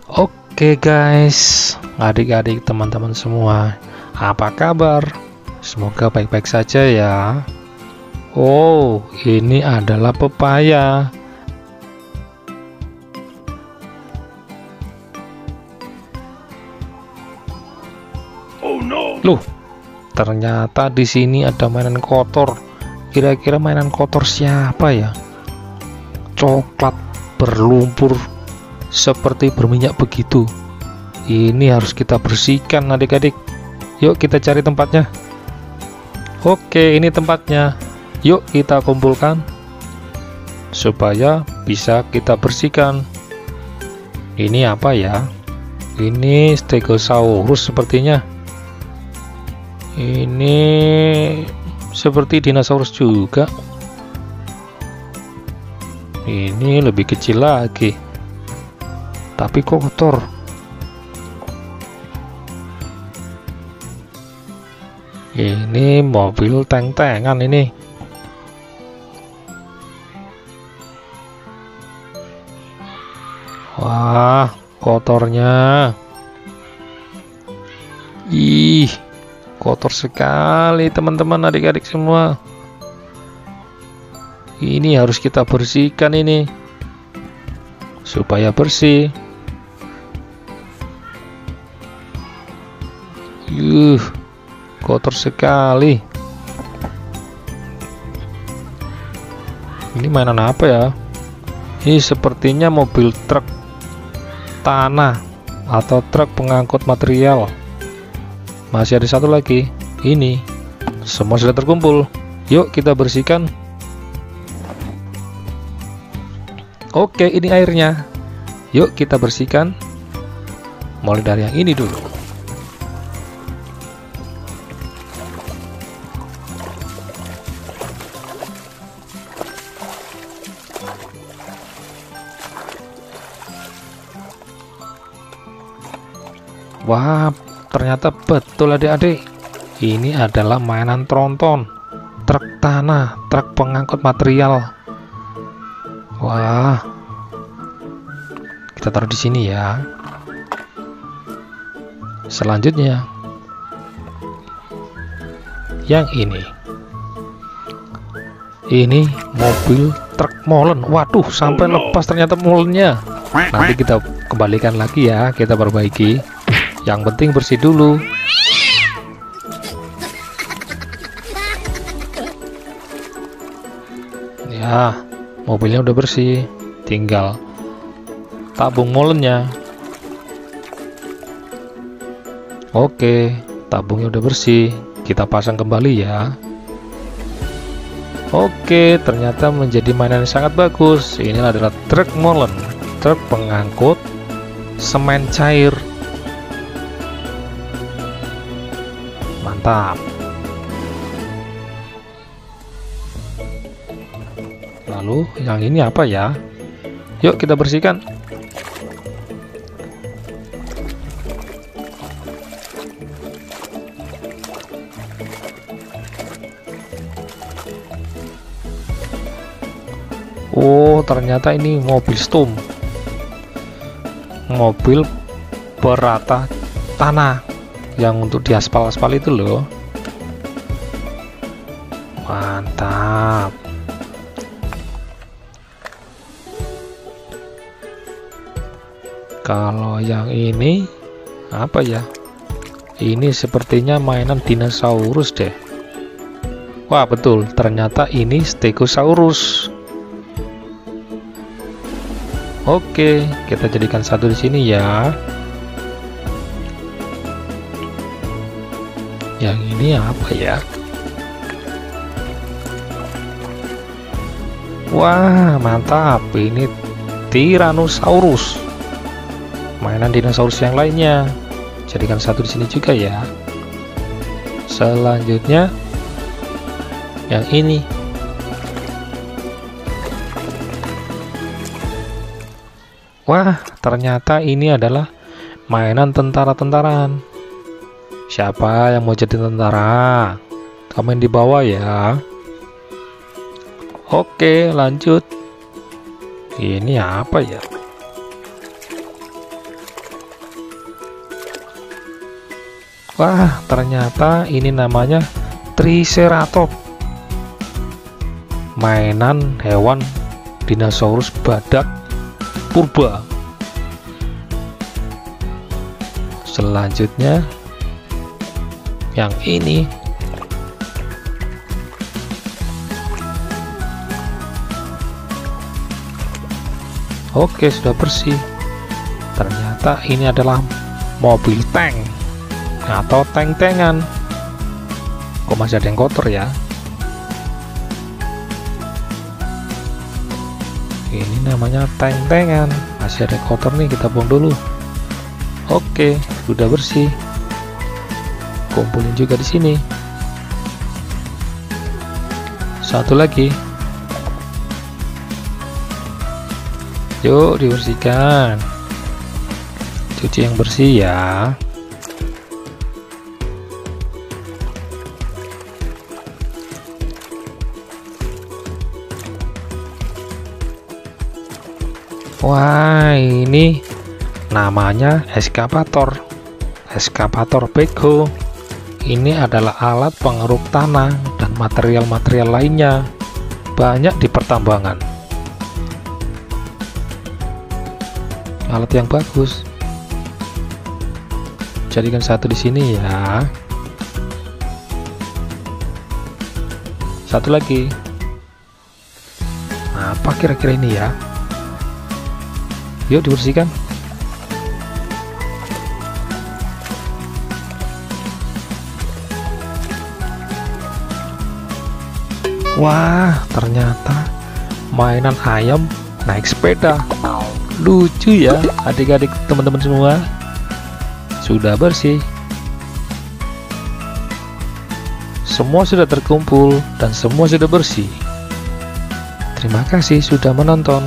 Oke guys, adik-adik teman-teman semua, apa kabar? Semoga baik-baik saja ya. Oh, ini adalah pepaya. Oh no. Loh, ternyata di sini ada mainan kotor. Kira-kira mainan kotor siapa ya? Coklat berlumpur seperti berminyak begitu. Ini harus kita bersihkan adik-adik. Yuk kita cari tempatnya. Oke, ini tempatnya. Yuk kita kumpulkan supaya bisa kita bersihkan. Ini apa ya? Ini Stegosaurus sepertinya. Ini seperti dinosaurus juga. Ini lebih kecil lagi, tapi kotor. Ini mobil tank-tankan ini. Wah, kotornya. Ih, kotor sekali teman-teman, adik-adik semua. Ini harus kita bersihkan ini supaya bersih. Kotor sekali. Ini mainan apa ya? Ini sepertinya mobil truk tanah atau truk pengangkut material. Masih ada satu lagi. Ini semua sudah terkumpul. Yuk kita bersihkan. Oke, ini airnya. Yuk kita bersihkan. Mulai dari yang ini dulu. Wah, ternyata betul adik-adik. Ini adalah mainan tronton, truk tanah, truk pengangkut material. Wah, kita taruh di sini ya. Selanjutnya, yang ini mobil truk molen. Waduh, sampai lepas ternyata molennya. Nanti kita kembalikan lagi ya, kita perbaiki. Yang penting bersih dulu. Ya, mobilnya udah bersih, tinggal tabung molennya. Oke, tabungnya udah bersih, kita pasang kembali ya. Oke, ternyata menjadi mainan yang sangat bagus. Ini adalah truk molen, truk pengangkut semen cair. Mantap. Lalu yang ini apa ya? Yuk kita bersihkan. Oh, ternyata ini mobil stum. Mobil perata tanah yang untuk diaspal-aspal itu loh. Mantap. Kalau yang ini apa ya? Ini sepertinya mainan dinosaurus deh. Wah, betul, ternyata ini Stegosaurus. Oke, kita jadikan satu di sini ya. Yang ini apa ya? Wah, mantap. Ini Tyrannosaurus. Mainan dinosaurus yang lainnya. Jadikan satu di sini juga ya. Selanjutnya yang ini. Wah, ternyata ini adalah mainan tentara-tentaraan. Siapa yang mau jadi tentara? Komen di bawah ya. Oke, lanjut. Ini apa ya? Wah, ternyata ini namanya Triceratops, mainan hewan dinosaurus badak purba. Selanjutnya yang ini. Oke, sudah bersih. Ternyata ini adalah mobil tank atau tank-tankan. Kok masih ada yang kotor ya? Ini namanya tank-tankan, masih ada yang kotor nih, kita buang dulu. Oke, sudah bersih. Kumpulin juga di sini. Satu lagi. Yuk dibersihkan. Cuci yang bersih ya. Wah, ini namanya eskavator backhoe. Ini adalah alat pengeruk tanah dan material-material lainnya, banyak di pertambangan. Alat yang bagus. Jadikan satu di sini ya. Satu lagi. Apa kira-kira ini ya? Yuk dibersihkan. Wah, ternyata mainan ayam naik sepeda. Lucu ya adik-adik teman-teman semua. Sudah bersih. Semua sudah terkumpul dan semua sudah bersih. Terima kasih sudah menonton.